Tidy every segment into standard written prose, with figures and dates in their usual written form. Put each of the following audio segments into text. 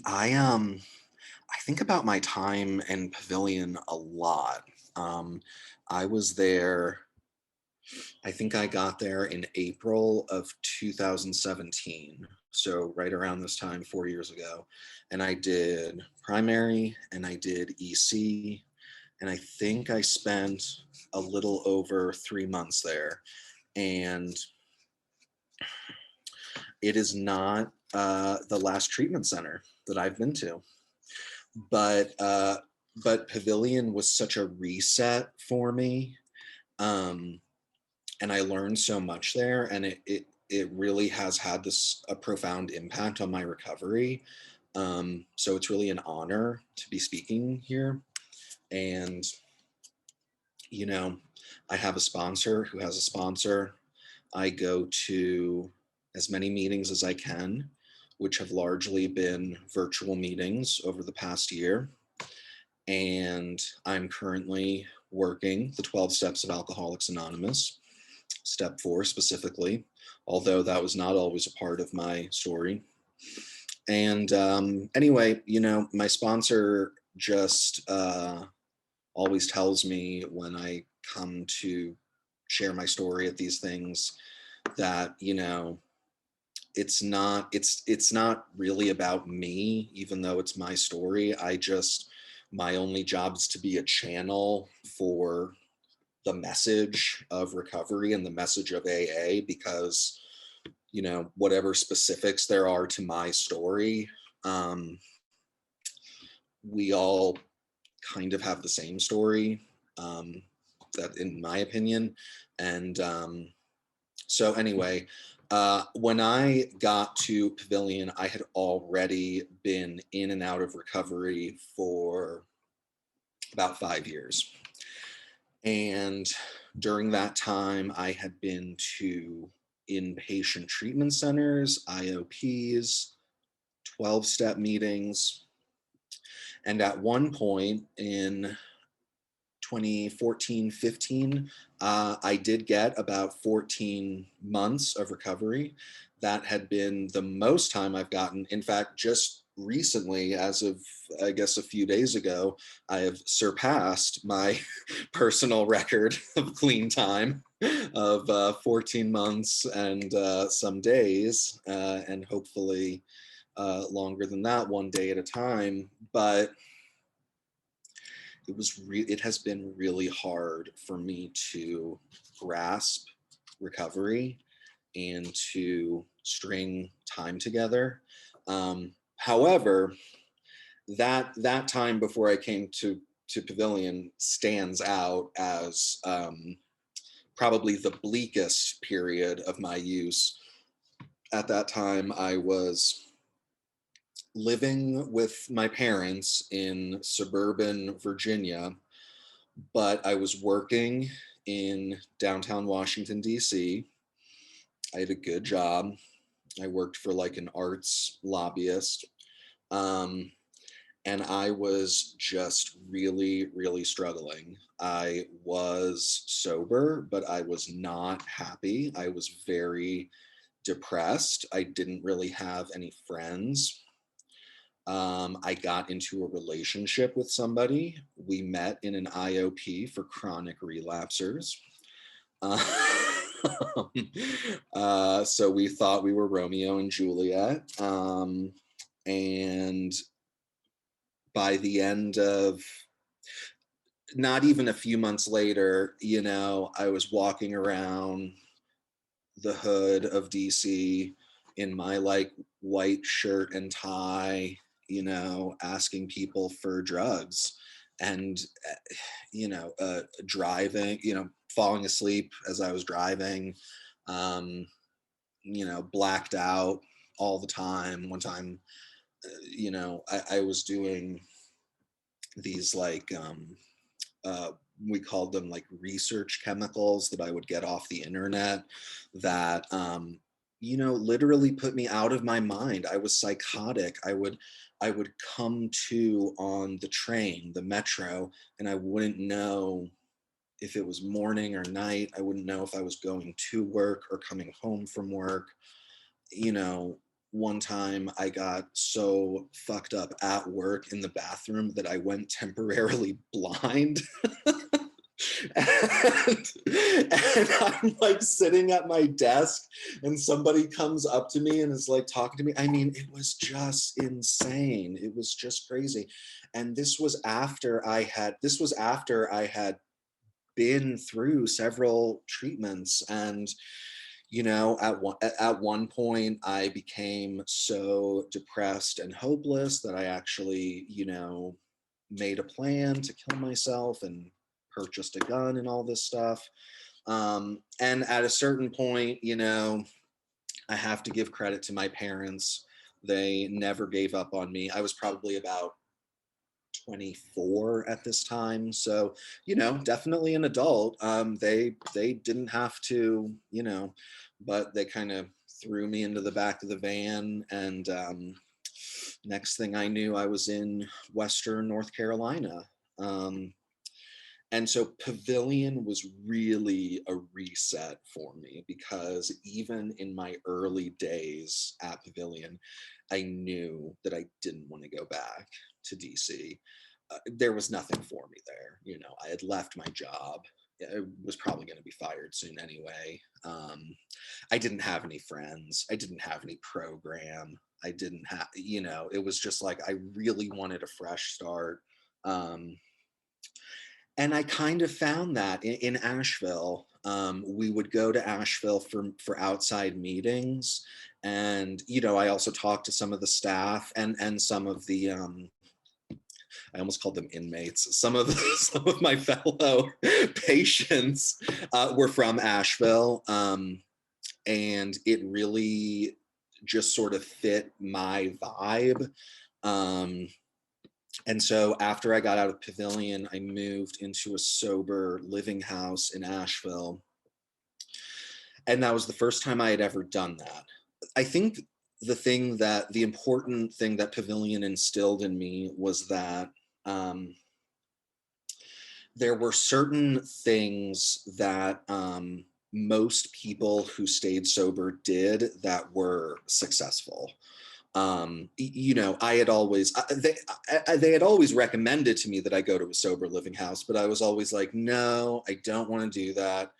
I think about my time in Pavilion a lot. Um, I was there, I think I got there in April of 2017. So right around this time, 4 years ago. And I did primary and I did EC. And I think I spent a little over 3 months there. And it is not the last treatment center that I've been to. But Pavilion was such a reset for me, um, and I learned so much there, and it really has had this a profound impact on my recovery. So it's really an honor to be speaking here, and you know, I have a sponsor who has a sponsor. I go to as many meetings as I can, which have largely been virtual meetings over the past year. And I'm currently working the 12 steps of Alcoholics Anonymous, step 4 specifically, although that was not always a part of my story. And anyway, my sponsor just always tells me when I come to share my story at these things that, it's not really about me, even though it's my story. My only job is to be a channel for the message of recovery and the message of AA, because whatever specifics there are to my story, um, we all kind of have the same story, um, that in my opinion. And so anyway, when I got to Pavilion, I had already been in and out of recovery for about 5 years. And during that time, I had been to inpatient treatment centers, IOPs, 12-step meetings. And at one point in 2014, 15, I did get about 14 months of recovery. That had been the most time I've gotten. In fact, just recently, as of, I guess, a few days ago, I have surpassed my personal record of clean time of 14 months and some days, and hopefully longer than that, one day at a time. But it has been really hard for me to grasp recovery and to string time together. However, that time before I came to Pavilion stands out as probably the bleakest period of my use. At that time, I was living with my parents in suburban Virginia, but I was working in downtown Washington, D.C. I had a good job. I worked for like an arts lobbyist. Um, and I was just really, really struggling. I was sober, but I was not happy. I was very depressed. I didn't really have any friends. I got into a relationship with somebody. We met in an IOP for chronic relapsers. Uh, so we thought we were Romeo and Juliet. And by the end of not even a few months later, I was walking around the hood of DC in my like white shirt and tie, asking people for drugs and, driving, falling asleep as I was driving, um, blacked out all the time. One time, I was doing these like, uh, we called them like research chemicals that I would get off the internet that, literally put me out of my mind. I was psychotic. I would come to on the train, the metro, and I wouldn't know if it was morning or night. I wouldn't know if I was going to work or coming home from work. You know, one time I got so fucked up at work in the bathroom that I went temporarily blind. And I'm like sitting at my desk and somebody comes up to me and is like talking to me. I mean, it was just insane. It was just crazy. And this was after I had been through several treatments. And at one point I became so depressed and hopeless that I actually, made a plan to kill myself and purchased a gun and all this stuff. And at a certain point, I have to give credit to my parents. They never gave up on me. I was probably about 24 at this time, so definitely an adult. They didn't have to, but they kind of threw me into the back of the van, and next thing I knew, I was in Western North Carolina. um, and so Pavilion was really a reset for me, because even in my early days at Pavilion, I knew that I didn't want to go back to DC. There was nothing for me there. I had left my job. I was probably going to be fired soon anyway. I didn't have any friends. I didn't have any program. I didn't have, it was just like I really wanted a fresh start. Um, and I kind of found that in Asheville. We would go to Asheville for outside meetings, and I also talked to some of the staff and some of the I almost called them inmates. Some of some of my fellow patients were from Asheville, and it really just sort of fit my vibe. Um, and so after I got out of Pavilion, I moved into a sober living house in Asheville. And that was the first time I had ever done that. I think the important thing that Pavilion instilled in me was that um, there were certain things that most people who stayed sober did that were successful. I had always they had always recommended to me that I go to a sober living house, but I was always like, no, I don't want to do that.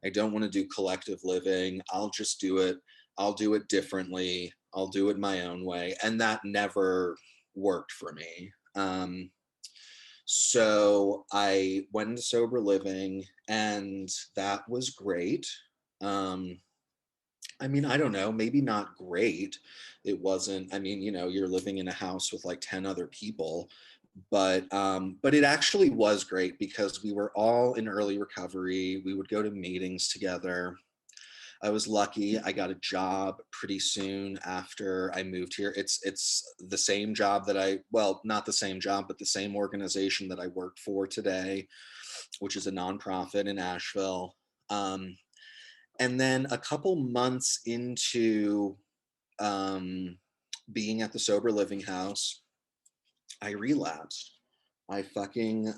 I don't want to do collective living. I'll just do it. I'll do it differently. I'll do it my own way, and that never worked for me. So I went into sober living, and that was great. Um, I mean, I don't know, maybe not great. It wasn't, I mean, you're living in a house with like 10 other people, but it actually was great because we were all in early recovery. We would go to meetings together. I was lucky. I got a job pretty soon after I moved here. It's the same job well, not the same job, but the same organization that I work for today, which is a nonprofit in Asheville. Um, and then a couple months into um, being at the sober living house, I relapsed. I fucking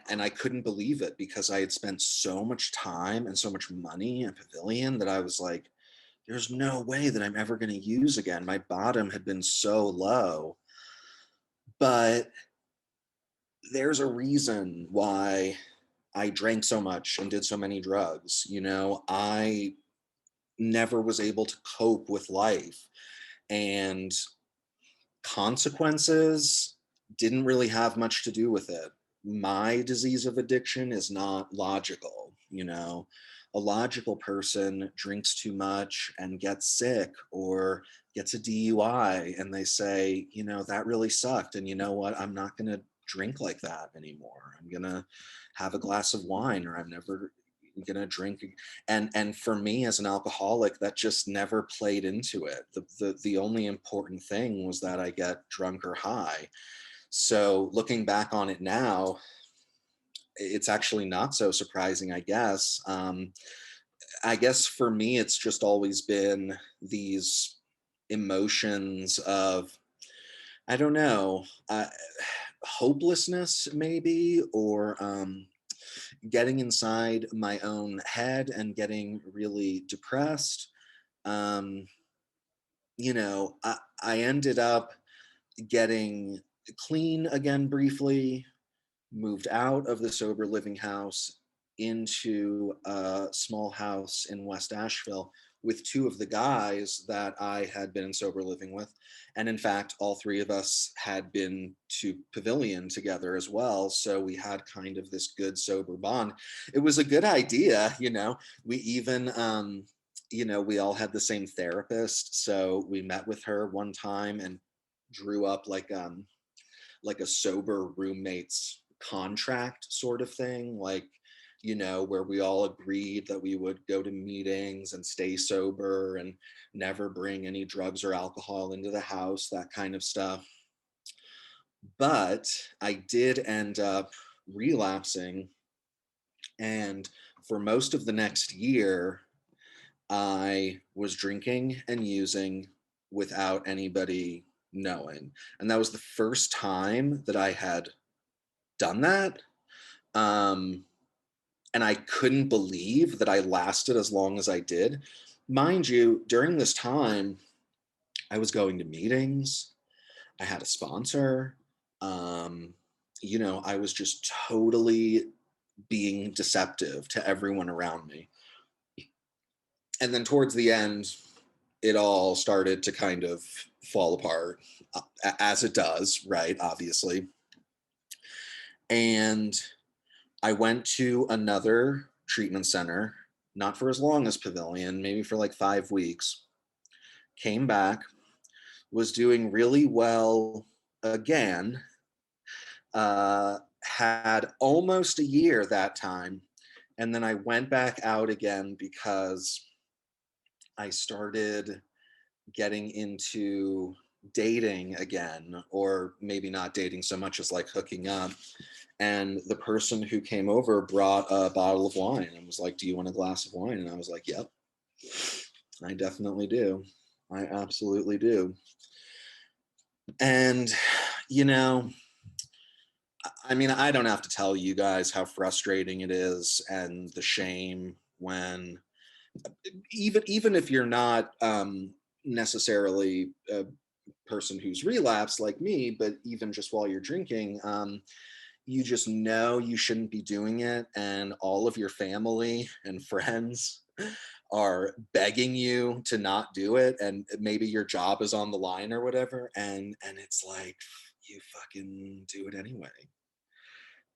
and I couldn't believe it because I had spent so much time and so much money in Pavilion that I was like, there's no way that I'm ever going to use again. My bottom had been so low. But there's a reason why I drank so much and did so many drugs. I never was able to cope with life. And consequences didn't really have much to do with it. My disease of addiction is not logical. A logical person drinks too much and gets sick or gets a DUI, and they say, that really sucked. And you know what? I'm not going to drink like that anymore. I'm going to have a glass of wine, or I'm never going to drink. And for me as an alcoholic, that just never played into it. The only important thing was that I get drunk or high. So looking back on it now, it's actually not so surprising, I guess. I guess for me, it's just always been these emotions of, I don't know, hopelessness maybe, or getting inside my own head and getting really depressed. Um, I ended up getting clean again briefly, moved out of the sober living house into a small house in West Asheville with two of the guys that I had been in sober living with. And in fact, all three of us had been to Pavilion together as well. So we had kind of this good sober bond. It was a good idea. We even, we all had the same therapist. So we met with her one time and drew up like a sober roommates contract sort of thing, where we all agreed that we would go to meetings and stay sober and never bring any drugs or alcohol into the house, that kind of stuff. But I did end up relapsing, and for most of the next year I was drinking and using without anybody knowing. And that was the first time that I had done that. Um, and I couldn't believe that I lasted as long as I did. Mind you, during this time, I was going to meetings, I had a sponsor. Um, I was just totally being deceptive to everyone around me. And then towards the end, it all started to kind of fall apart, as it does, right? Obviously. And I went to another treatment center, not for as long as Pavilion, maybe for like 5 weeks. Came back, was doing really well again, had almost a year that time. And then I went back out again because I started getting into dating again, or maybe not dating so much as like hooking up. And the person who came over brought a bottle of wine and was like, "Do you want a glass of wine?" And I was like, "Yep, I definitely do. I absolutely do." And, you know, I mean, I don't have to tell you guys how frustrating it is and the shame when, even if you're not necessarily a person who's relapsed like me, but even just while you're drinking, you just know you shouldn't be doing it, and all of your family and friends are begging you to not do it, and maybe your job is on the line or whatever, and it's like you fucking do it anyway,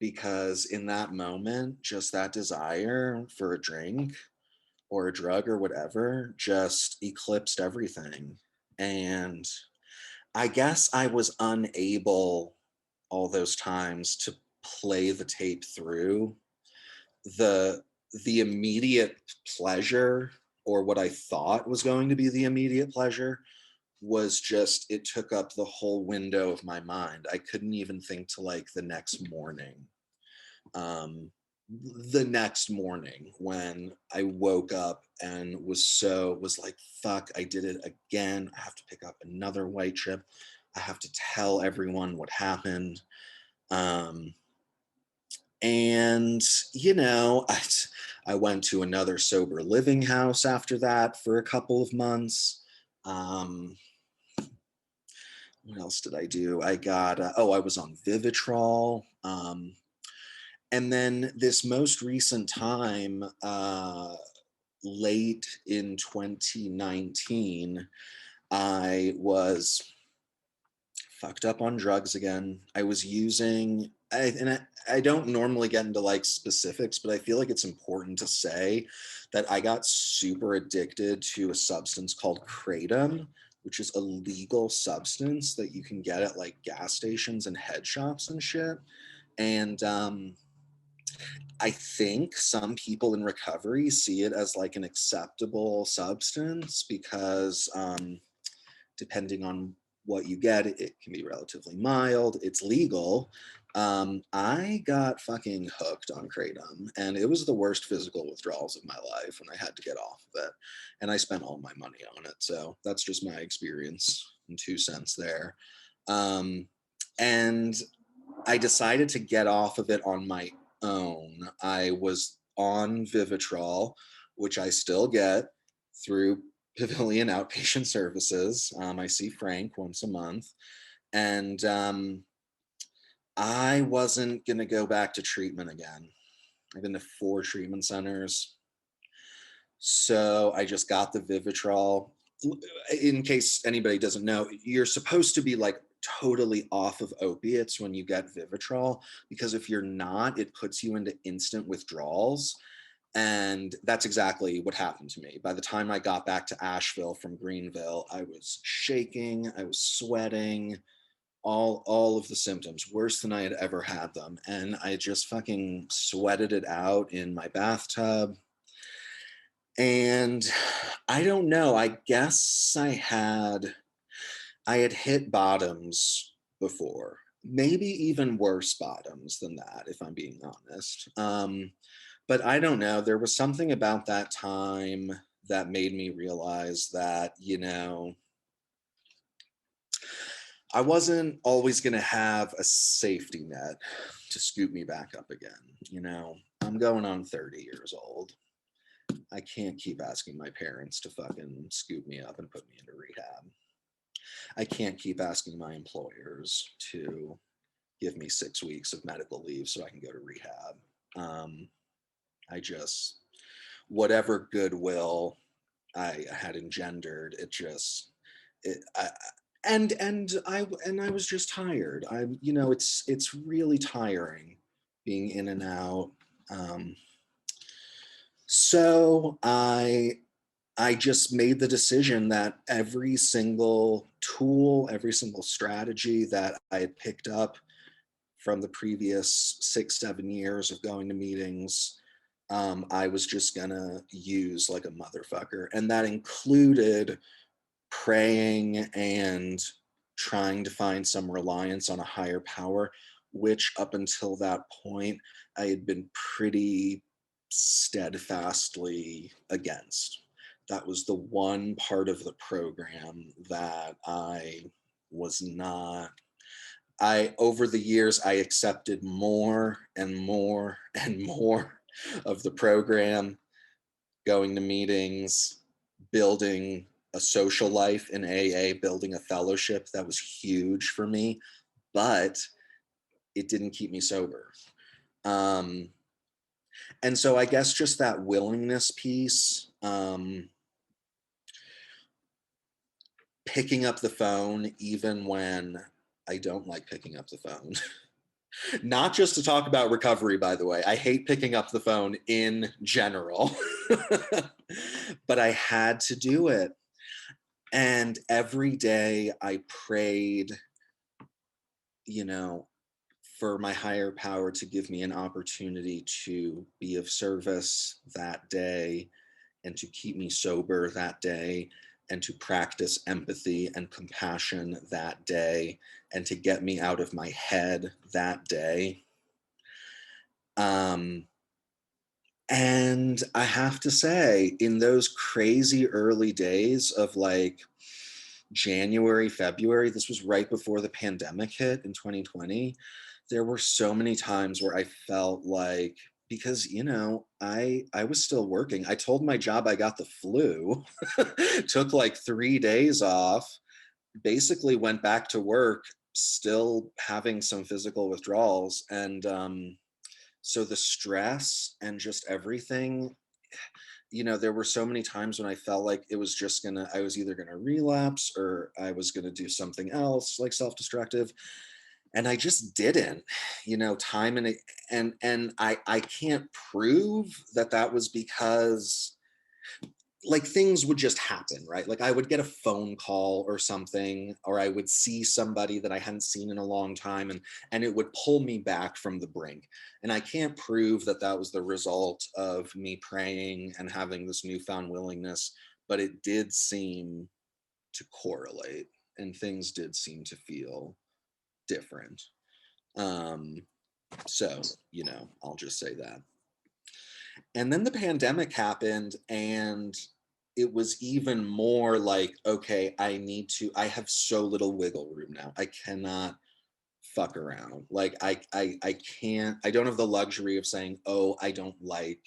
because in that moment, just that desire for a drink or a drug or whatever just eclipsed everything. And I guess I was unable all those times to play the tape through. The the immediate pleasure, or what I thought was going to be the immediate pleasure, was just, it took up the whole window of my mind. I couldn't even think to like the next morning. Um the next morning when I woke up and was like, fuck, I did it again. I have to pick up another white chip. I have to tell everyone what happened. Um, and I went to another sober living house after that for a couple of months. Um, what else did I do? I got I was on Vivitrol. And then this most recent time, late in 2019, I was fucked up on drugs again. I was using, I don't normally get into like specifics, but I feel like it's important to say that I got super addicted to a substance called kratom, which is a legal substance that you can get at like gas stations and head shops and shit. And I think some people in recovery see it as like an acceptable substance because, depending on what you get, it can be relatively mild. It's legal. I got fucking hooked on kratom, and it was the worst physical withdrawals of my life when I had to get off of it. And I spent all my money on it. So that's just my experience and 2 cents there. Um, and I decided to get off of it on my own. I was on Vivitrol, which I still get through Pavilion Outpatient Services. I see Frank once a month. And I wasn't going to go back to treatment again. I've been to 4 treatment centers. So I just got the Vivitrol. In case anybody doesn't know, you're supposed to be like totally off of opiates when you get Vivitrol, because if you're not, it puts you into instant withdrawals. And that's exactly what happened to me. By the time I got back to Asheville from Greenville, I was shaking, I was sweating, all of the symptoms, worse than I had ever had them. And I just fucking sweated it out in my bathtub. And I don't know, I guess I had hit bottoms before, maybe even worse bottoms than that, if I'm being honest. But I don't know, there was something about that time that made me realize that, I wasn't always going to have a safety net to scoop me back up again. I'm going on 30 years old. I can't keep asking my parents to fucking scoop me up and put me into rehab. I can't keep asking my employers to give me 6 weeks of medical leave so I can go to rehab. I just, whatever goodwill I had engendered, and I was just tired. It's really tiring being in and out. So I just made the decision that every single tool, every single strategy that I had picked up from the previous 6, 7 years of going to meetings, I was just gonna use like a motherfucker. And that included praying and trying to find some reliance on a higher power, which up until that point, I had been pretty steadfastly against. That was the one part of the program that I was not. Over the years, I accepted more and more and more of the program, going to meetings, building a social life in AA, building a fellowship that was huge for me, but it didn't keep me sober. And so I guess just that willingness piece, picking up the phone even when I don't like picking up the phone. Not just to talk about recovery, by the way. I hate picking up the phone in general, but I had to do it. And every day I prayed, you know, for my higher power to give me an opportunity to be of service that day and to keep me sober that day and to practice empathy and compassion that day and to get me out of my head that day. And I have to say, in those crazy early days of like January, February, this was right before the pandemic hit in 2020. There were so many times where I felt like, because I was still working. I told my job I got the flu, took like 3 days off, basically went back to work, still having some physical withdrawals. And so the stress and just everything, there were so many times when I felt like it was just I was either gonna relapse or I was gonna do something else like self-destructive. And I just didn't, time and I can't prove that that was because like things would just happen, right? Like I would get a phone call or something, or I would see somebody that I hadn't seen in a long time, and it would pull me back from the brink. And I can't prove that that was the result of me praying and having this newfound willingness, but it did seem to correlate, and things did seem to feel different. So, I'll just say that. And then the pandemic happened, and it was even more like, okay, I have so little wiggle room now. I cannot fuck around. Like I can't, I don't have the luxury of saying, oh, I don't like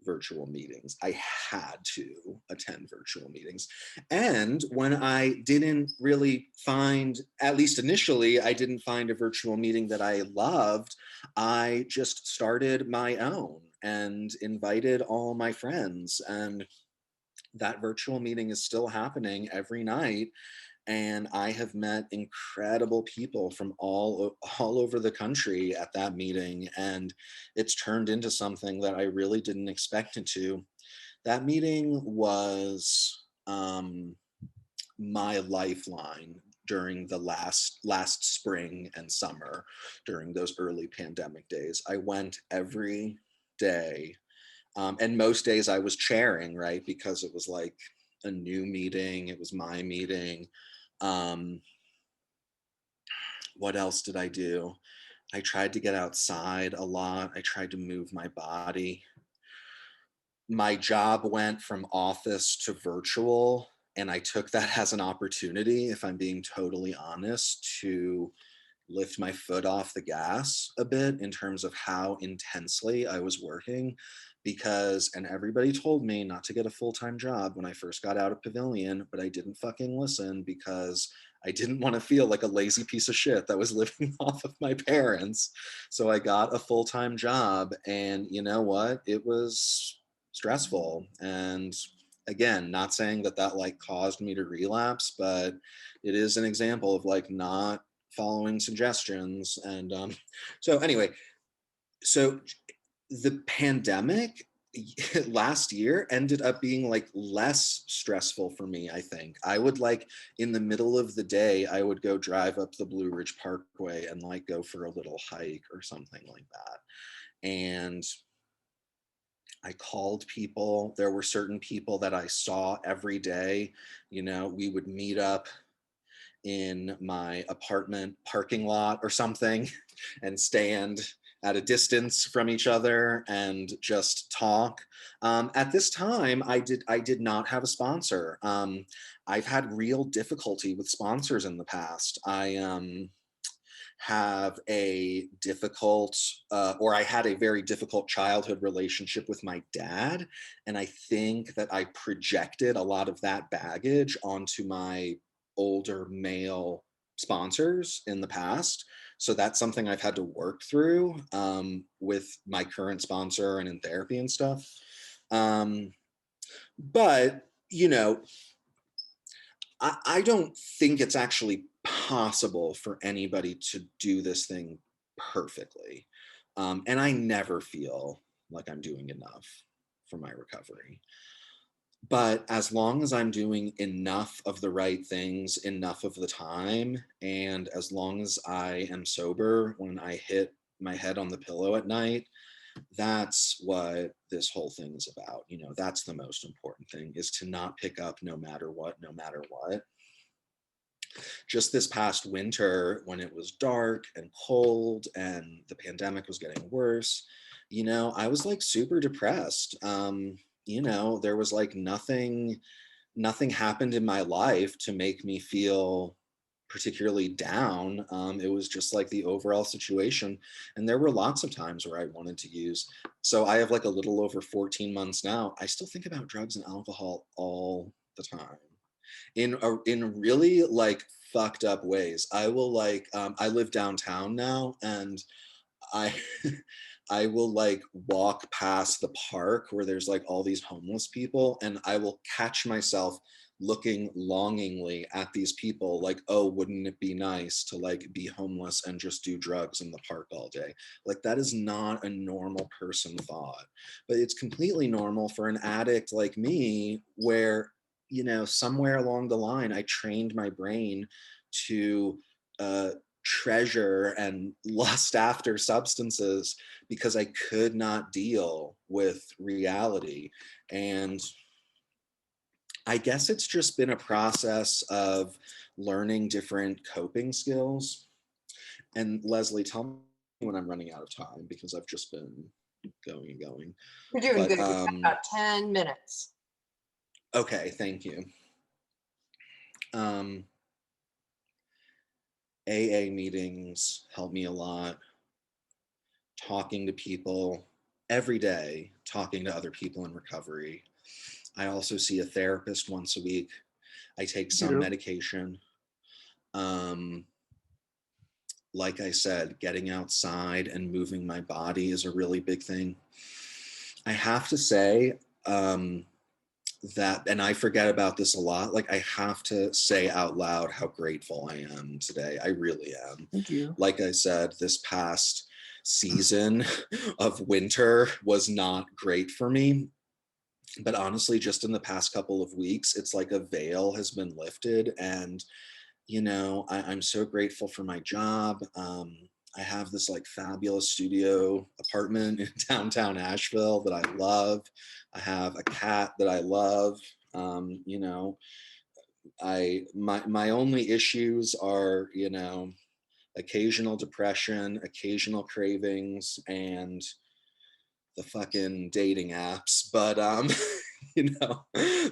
virtual meetings. I had to attend virtual meetings. And when I didn't really find, at least initially, I didn't find a virtual meeting that I loved, I just started my own and invited all my friends. And that virtual meeting is still happening every night, and I have met incredible people from all over the country at that meeting, and it's turned into something that I really didn't expect it to. That meeting was my lifeline during the last spring and summer, during those early pandemic days. I went every day, and most days I was chairing, right? Because it was like a new meeting, it was my meeting. Um, what else did I do? I tried to get outside a lot. I tried to move my body. My job went from office to virtual, and I took that as an opportunity, if I'm being totally honest, to lift my foot off the gas a bit in terms of how intensely I was working. Because, and everybody told me not to get a full-time job when I first got out of Pavilion, but I didn't fucking listen because I didn't want to feel like a lazy piece of shit that was living off of my parents. So I got a full-time job, and you know what? It was stressful. And again, not saying that that like caused me to relapse, but it is an example of like not following suggestions. And so anyway, so the pandemic last year ended up being like less stressful for me. I think I would like, in the middle of the day, I would go drive up the Blue Ridge Parkway and like go for a little hike or something like that. And I called people. There were certain people that I saw every day. You know, we would meet up in my apartment parking lot or something and stand at a distance from each other and just talk. At this time, I did not have a sponsor. I've had real difficulty with sponsors in the past. I have a difficult, or I had a very difficult childhood relationship with my dad. And I think that I projected a lot of that baggage onto my older male sponsors in the past. So that's something I've had to work through, with my current sponsor and in therapy and stuff. Um, but, you know, I don't think it's actually possible for anybody to do this thing perfectly. And I never feel like I'm doing enough for my recovery. But as long as I'm doing enough of the right things, enough of the time, and as long as I am sober when I hit my head on the pillow at night, that's what this whole thing is about. You know, that's the most important thing, is to not pick up no matter what, no matter what. Just this past winter, when it was dark and cold and the pandemic was getting worse, you know, I was like super depressed. You know, there was like nothing happened in my life to make me feel particularly down. It was just like the overall situation. And there were lots of times where I wanted to use. So I have like a little over 14 months now. I still think about drugs and alcohol all the time, in really like fucked up ways. I will like, I live downtown now, and I I will like walk past the park where there's like all these homeless people, and I will catch myself looking longingly at these people like, oh, wouldn't it be nice to like be homeless and just do drugs in the park all day? Like, that is not a normal person thought, but it's completely normal for an addict like me, where, you know, somewhere along the line I trained my brain to uh treasure and lust after substances because I could not deal with reality. And I guess it's just been a process of learning different coping skills. And Leslie, tell me when I'm running out of time, because I've just been going and going. You're doing But good. You've got about 10 minutes. okay, thank you. Um, AA meetings help me a lot. Talking to people, every day talking to other people in recovery. I also see a therapist once a week. I take some Yeah. medication. Um, like I said, getting outside and moving my body is a really big thing. I have to say, that, and I forget about this a lot, like I have to say out loud how grateful I am today. I really am. Thank you. Like I said, this past season of winter was not great for me. But honestly, just in the past couple of weeks, it's like a veil has been lifted. And, I'm so grateful for my job. I have this like fabulous studio apartment in downtown Asheville that I love. I have a cat that I love. Um, you know, my only issues are, occasional depression, occasional cravings, and the fucking dating apps. But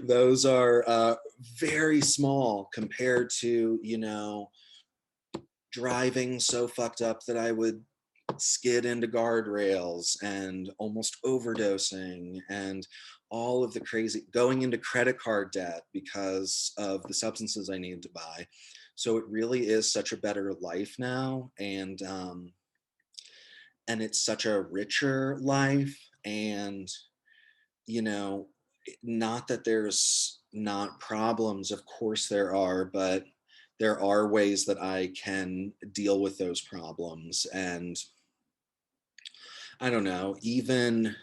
those are very small compared to, driving so fucked up that I would skid into guardrails and almost overdosing and all of the crazy going into credit card debt because of the substances I needed to buy. So it really is such a better life now. And it's such a richer life. And, you know, not that there's not problems, of course there are, but there are ways that I can deal with those problems. And I don't know, even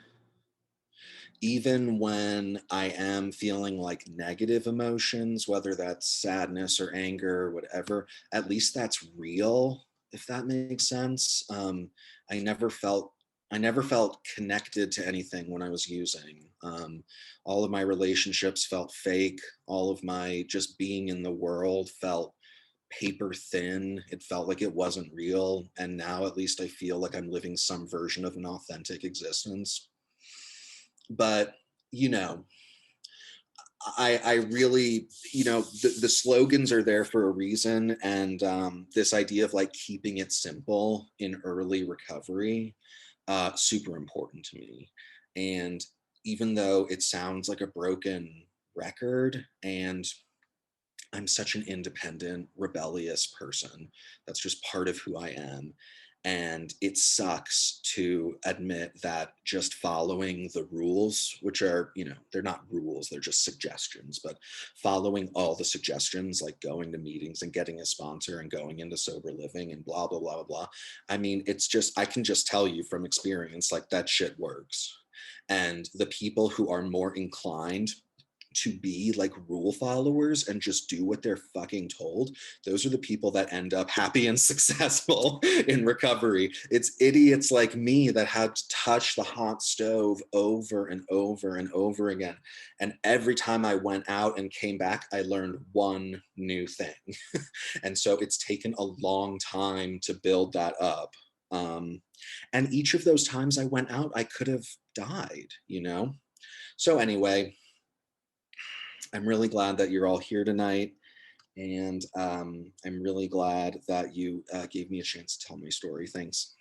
when I am feeling like negative emotions, whether that's sadness or anger or whatever, at least that's real, if that makes sense. I never felt I never felt connected to anything when I was using. All of my relationships felt fake. All of my just being in the world felt paper thin. It felt like it wasn't real. And now at least I feel like I'm living some version of an authentic existence. But, you know, I really, the slogans are there for a reason. And this idea of like keeping it simple in early recovery, super important to me. And even though it sounds like a broken record, and I'm such an independent, rebellious person. That's just part of who I am. And it sucks to admit that just following the rules, which are, they're not rules, they're just suggestions, but following all the suggestions, like going to meetings and getting a sponsor and going into sober living and blah, blah, blah, blah, blah. I mean, it's just, I can just tell you from experience, like that shit works. And the people who are more inclined to be like rule followers and just do what they're fucking told, those are the people that end up happy and successful in recovery. It's idiots like me that had to touch the hot stove over and over and over again. And every time I went out and came back, I learned one new thing. And so it's taken a long time to build that up. And each of those times I went out, I could have died. So anyway, I'm really glad that you're all here tonight. And I'm really glad that you gave me a chance to tell my story. Thanks.